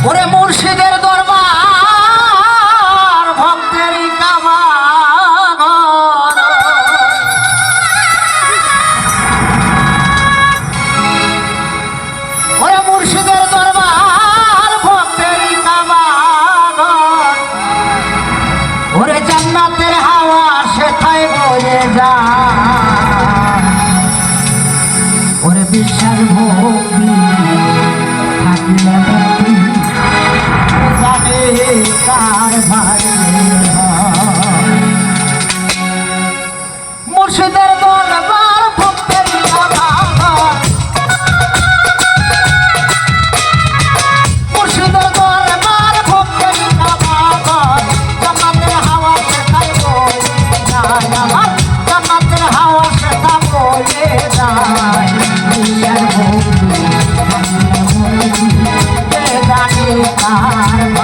ওরে মুর্শিদের দরবার ভক্তের কাবাগর ওরে মুর্শিদের দরবার ভক্তের কাবাগর ওরে জান্নাতের হাওয়া সেথায় বয়ে যায় ওরে বিশ্বাস ভক্তি থাকলে কার ভাই মুর্শিদের দরবার ভক্তের কাবাগর মুর্শিদের দরবার ভক্তের কাবাগর জান্নাতের হাওয়া সেথায় বয়ে যায় আমার জান্নাতের হাওয়া সেথা বয়ে যায় বিশ্বাস ভক্তি জানে কার